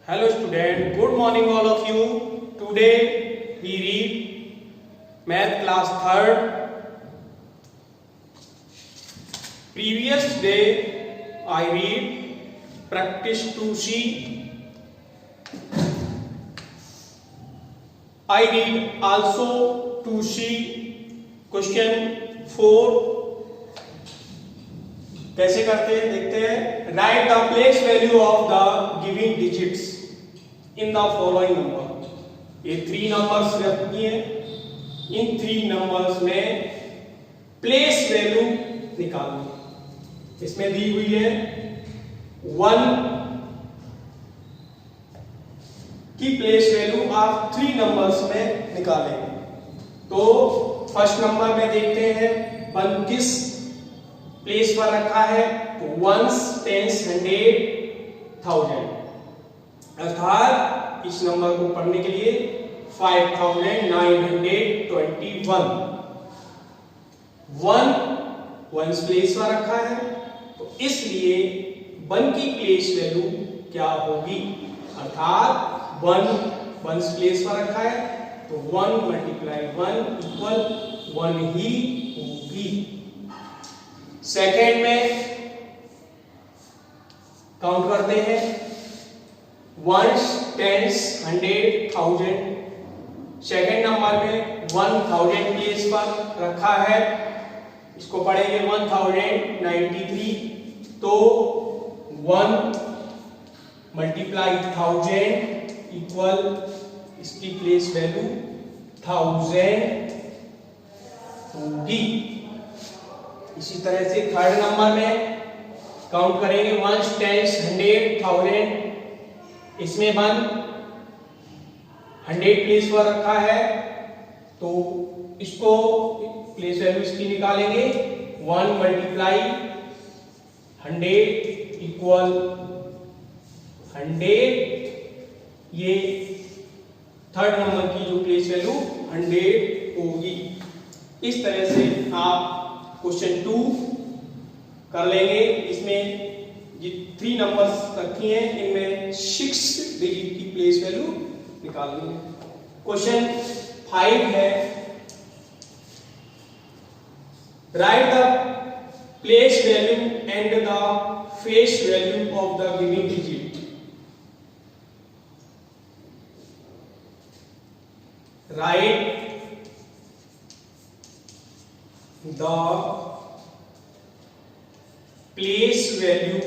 Hello student, good morning all of you. Today we read math class 3rd. Previous day I read practice 2C. I read also 2C question 4. कैसे करते हैं देखते हैं. Right the place value of the giving digits in the following number. ये 3 numbers रखी है. इन 3 numbers में place value निकालनी. इसमें दी हुई है 1 की प्लेस वैल्यू आप 3 नंबर्स में निकालेंगे. तो फर्स्ट नंबर में देखते हैं 1 किस प्लेस पर रखा है. तो वंस, टेंस, 100, 1000. अर्थात इस नंबर को पढ़ने के लिए 5921 वंस प्लेस पर रखा है. तो इसलिए 1 की प्लेस वैल्यू क्या होगी. अर्थात 1 वंस प्लेस पर रखा है तो 1 मल्टीप्लाई 1 इक्वल 1 ही होगी. सेकेंड में काउंट करते हैं. Once, tense, 100, 1000. सेकेंड नंबर में 1000 प्लेस पर रखा है. इसको पढ़ेंगे 1093. तो 1 मल्टीप्लाई 1000 इक्वल इसकी प्लेस वैल्यू 1000 होगी. इसी तरह से थर्ड नंबर में काउंट करेंगे. 1 10 100 1000. इसमें 100 प्लेस पर रखा है तो इसको प्लेस वैल्यू इसकी निकालेंगे. 1 मल्टीप्लाई 100 इक्वल 100. ये थर्ड नंबर की जो प्लेस वैल्यू 100 होगी. इस तरह से आप क्वेश्चन 2 कर लेंगे. इसमें ये 3 नंबर्स रखी हैं, इनमें 6 डिजिट की प्लेस वैल्यू निकालनी है. क्वेश्चन 5 है. Right the place value and the face value of the giving digit. Right the place value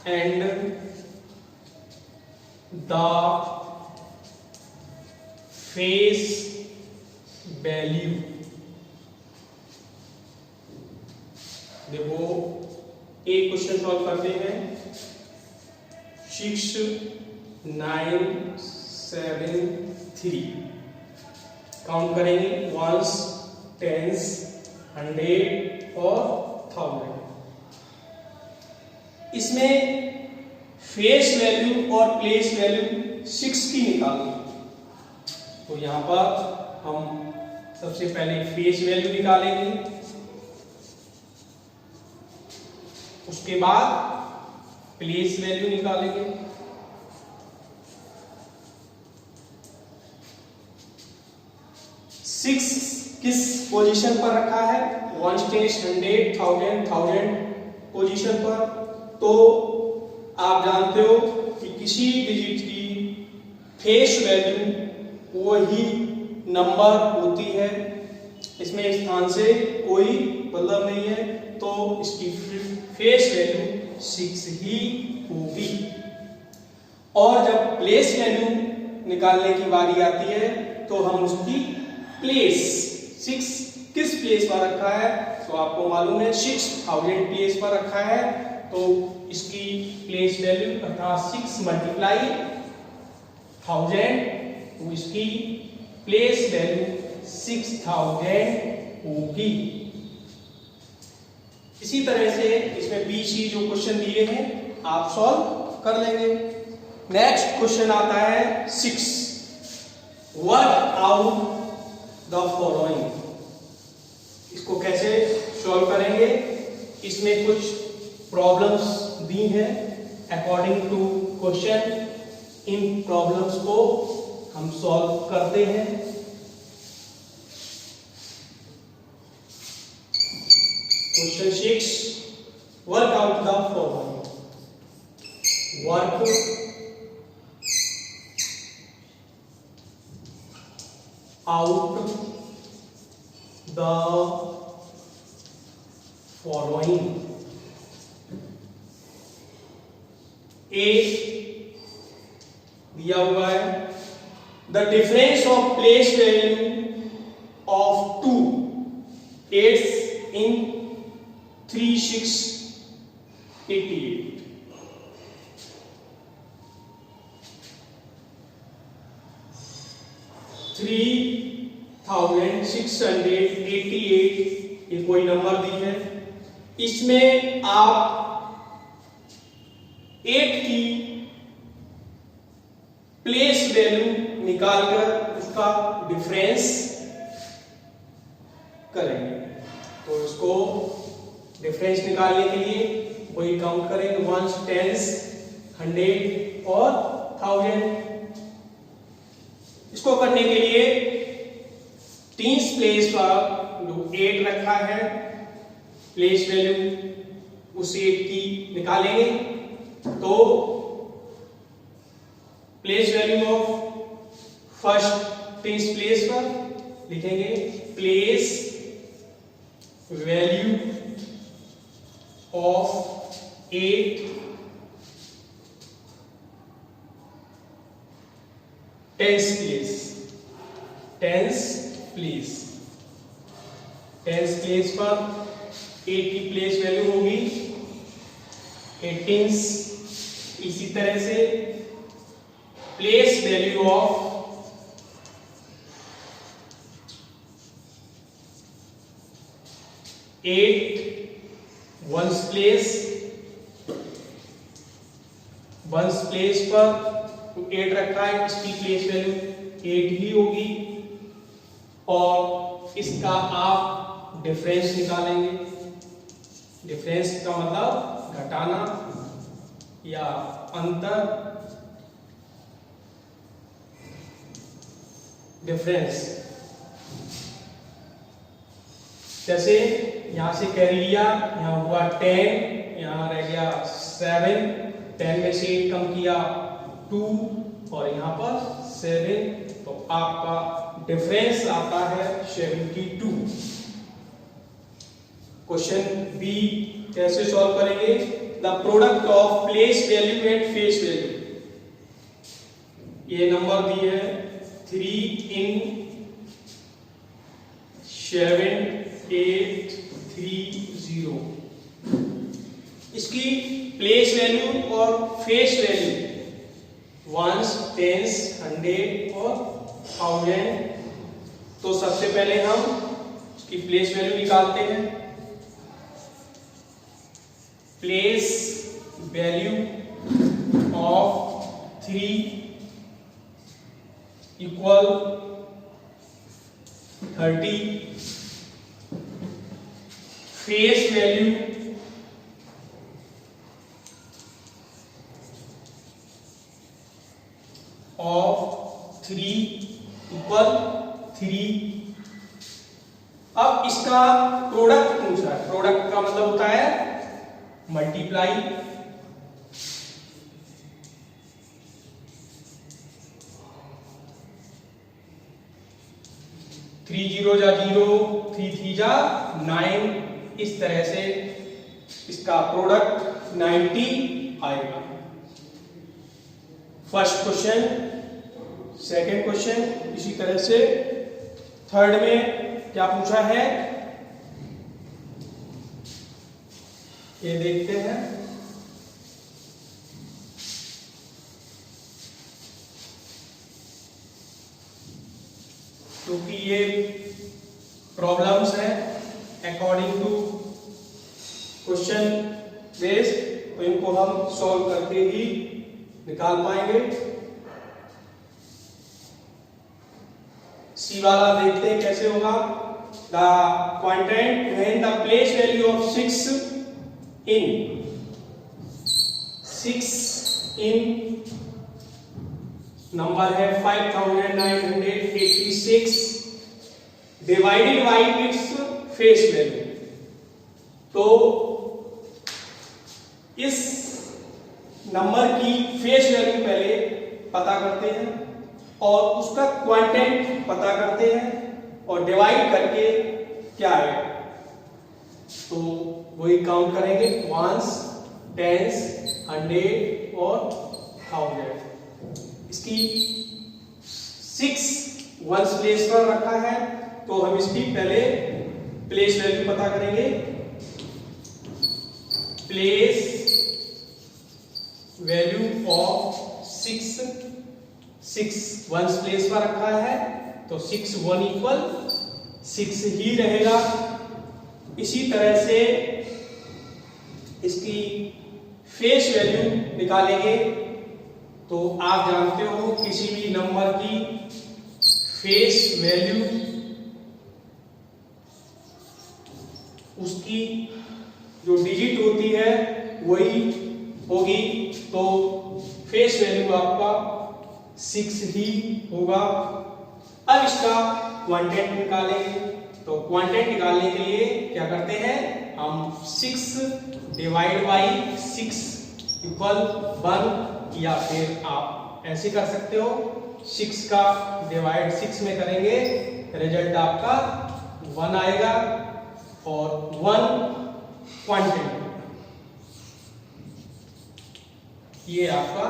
and the face value. देखो एक क्वेश्चन सॉल्व करते हैं. 6 9 7 3 काउंट करेंगे. वंस, टेंस, 100 और 1000. इसमें फेस वैल्यू और प्लेस वैल्यू 6 की निकालनी. तो यहां पर हम सबसे पहले फेस वैल्यू निकालेंगे. उसके बाद प्लेस वैल्यू निकालेंगे. किस पोजीशन पर रखा है. 1 10 100 1000 पोजीशन पर. तो आप जानते हो कि किसी डिजिट की फेस वैल्यू वही नंबर होती है. इसमें स्थान से कोई मतलब नहीं है. तो इसकी फेस वैल्यू 6 ही होगी. और जब प्लेस वैल्यू निकालने की बारी आती है तो हम उसकी प्लेस 6 किस प्लेस पर रखा है. तो आपको मालूम है 6000 प्लेस पर रखा है. तो इसकी प्लेस वैल्यू अर्थात 6 मल्टीप्लाई 1000. तो इसकी प्लेस वैल्यू 6000 होगी. इसी तरह से इसमें BC जो क्वेश्चन दिए हैं आप सॉल्व कर लेंगे. नेक्स्ट क्वेश्चन आता है 6. Work out the following. इसको कैसे सॉल्व करेंगे. इसमें कुछ प्रॉब्लम्स दी हैं अकॉर्डिंग टू क्वेश्चन। इन प्रॉब्लम्स को हम सॉल्व करते हैं। Question 6, work out the following. Work out the following. A दिया हुआ है, the difference of place value of two 8 in 3, 6, 88। $3,688 ये कोई नंबर दी है। इसमें आप 8 की प्लेस वैल्यू निकालकर उसका डिफरेंस करेंगे। तो इसको डिफरेंस निकालने के लिए वही काउंट करेंगे, वंस, टेंस, 100 और 1000। इसको करने के लिए टीन्स प्लेस पर जो 8 रखा है प्लेस वैल्यू उस 8 की निकालेंगे। तो place value of first teens place पर लिखेंगे place value of 8 tens place. Tens place पर 8 की प्लेस वैल्यू होगी 18। इसी तरह से place value of ones place पर 8 रखा है, इसकी प्लेस वैल्यू 8 ही होगी और इसका आप डिफरेंस निकालेंगे। डिफरेंस का मतलब घटाना या अंतर। डिफरेंस जैसे यहां से कैरी लिया, यहां हुआ 10, यहां रह गया 7, 10 में से 8 कम किया 2 और यहां पर 7, तो आपका डिफरेंस आता है 72। क्वेश्चन बी कैसे सॉल्व करेंगे? The product of place value and face value. ये नंबर दिए है 3 in 7, 8, 3, 0। इसकी प्लेस वैल्यू और फेस वैल्यू वंस, टेंस, 100 और 1000। तो सबसे पहले हम इसकी प्लेस वैल्यू निकालते हैं। Place value of 3 equal 30। Face value of 3 equal 3। अब इसका प्रोडक्ट पूछा है। प्रोडक्ट का मतलब होता है मल्टीप्लाई। थ्री 0 जा 0, 3 3 जा 9। इस तरह से इसका प्रोडक्ट 90 आएगा। First question. सेकंड क्वेश्चन इसी तरह से। थर्ड में क्या पूछा है ये देखते हैं। क्योंकि ये प्रॉब्लम्स हैं अकॉर्डिंग टू क्वेश्चन बेस्ड, तो इनको हम सॉल्व करके ही निकाल पाएंगे। सी वाला देखते हैं कैसे होगा। The quadrant when the place value of 6 in 6 in number है 5986 divided by its face value. तो इस नंबर की फेस वैल्यू पहले पता करते हैं और उसका क्वांटेंट पता करते हैं और डिवाइड करके क्या है तो वही काउंट करेंगे, वंस, टेंस, हंड्रेड और थाउजेंड। इसकी 6 वंस प्लेस पर रखा है तो हम इसकी पहले प्लेस वैल्यू पता करेंगे। Place value of 6 ones place पर रखा है तो 6 1 इक्वल 6 ही रहेगा। इसी तरह से इसकी फेस वैल्यू निकालेंगे तो आप जानते हो किसी भी नंबर की फेस वैल्यू उसकी जो डिजिट होती है वही होगी, तो फेस वैल्यू आपका 6 ही होगा। अब इसका क्वांटेंट निकालेंगे तो क्वांटेंट निकालने के लिए क्या करते हैं हम 6 डिवाइड बाई 6 इक्वल 1 या फिर आप ऐसे कर सकते हो 6 का डिवाइड 6 में करेंगे रिजल्ट आपका 1 आएगा और 1 क्वांटेंट, ये आपका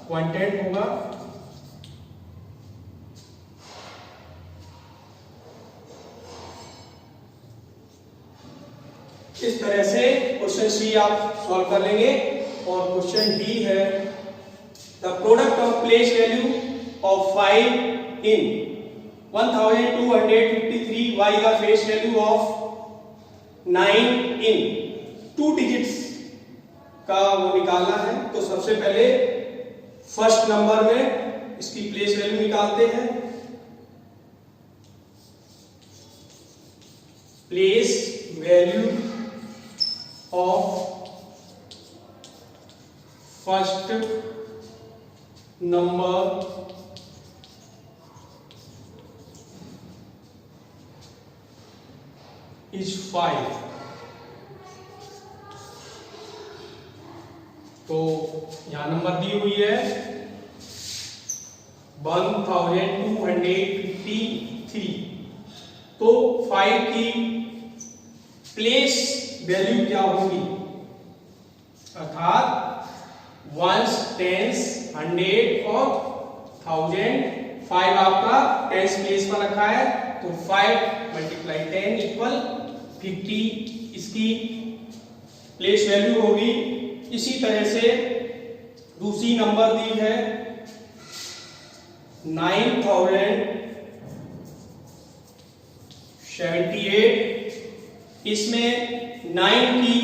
क्वांटेंट होगा। इस तरह से क्वेश्चन सी आप सॉल्व कर लेंगे। और क्वेश्चन डी है the product of place value of 5 in 1253 y का face value of 9 in 2 digits का वो निकालना है। तो सबसे पहले फर्स्ट नंबर में इसकी प्लेस वैल्यू निकालते हैं। Place value of first number is 5। तो यहां नंबर दी हुई है 1253। तो 5 की प्लेस वैल्यू क्या होगी, अर्थात वंस, टेंस, हंड्रेड और थाउजेंड। 5 आपका टेंस प्लेस पर रखा है तो 5 मल्टीप्लाई 10 इक्वल 50 इसकी प्लेस वैल्यू होगी। इसी तरह से दूसरी नंबर दी है 9078। इसमें 9 की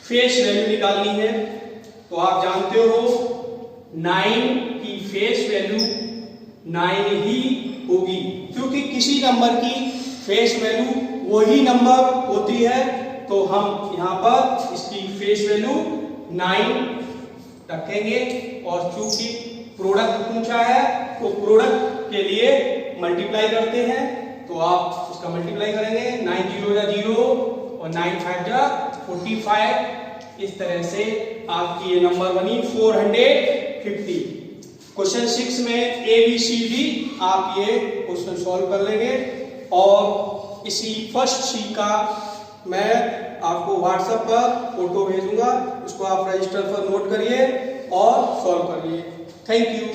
फेस वैल्यू निकालनी है तो आप जानते हो 9 की फेस वैल्यू 9 ही होगी, क्योंकि किसी नंबर की फेस वैल्यू वही नंबर होती है। तो हम यहां पर इसकी फेस वैल्यू 9 रखेंगे और चूंकि प्रोडक्ट पूछा है तो प्रोडक्ट के लिए मल्टीप्लाई करते हैं तो आप उसका मल्टीप्लाई करेंगे 9 0 या 0 और 9 5 जा 45। इस तरह से आपकी ये नंबर बनी 450। क्वेश्चन 6 में ABCD आप ये क्वेश्चन सॉल्व कर लेंगे और इसी फर्स्ट सी का मैं आपको व्हाट्सएप पर फोटो भेजूंगा, उसको आप रजिस्टर पर नोट करिए और सॉल्व करिए। Thank you.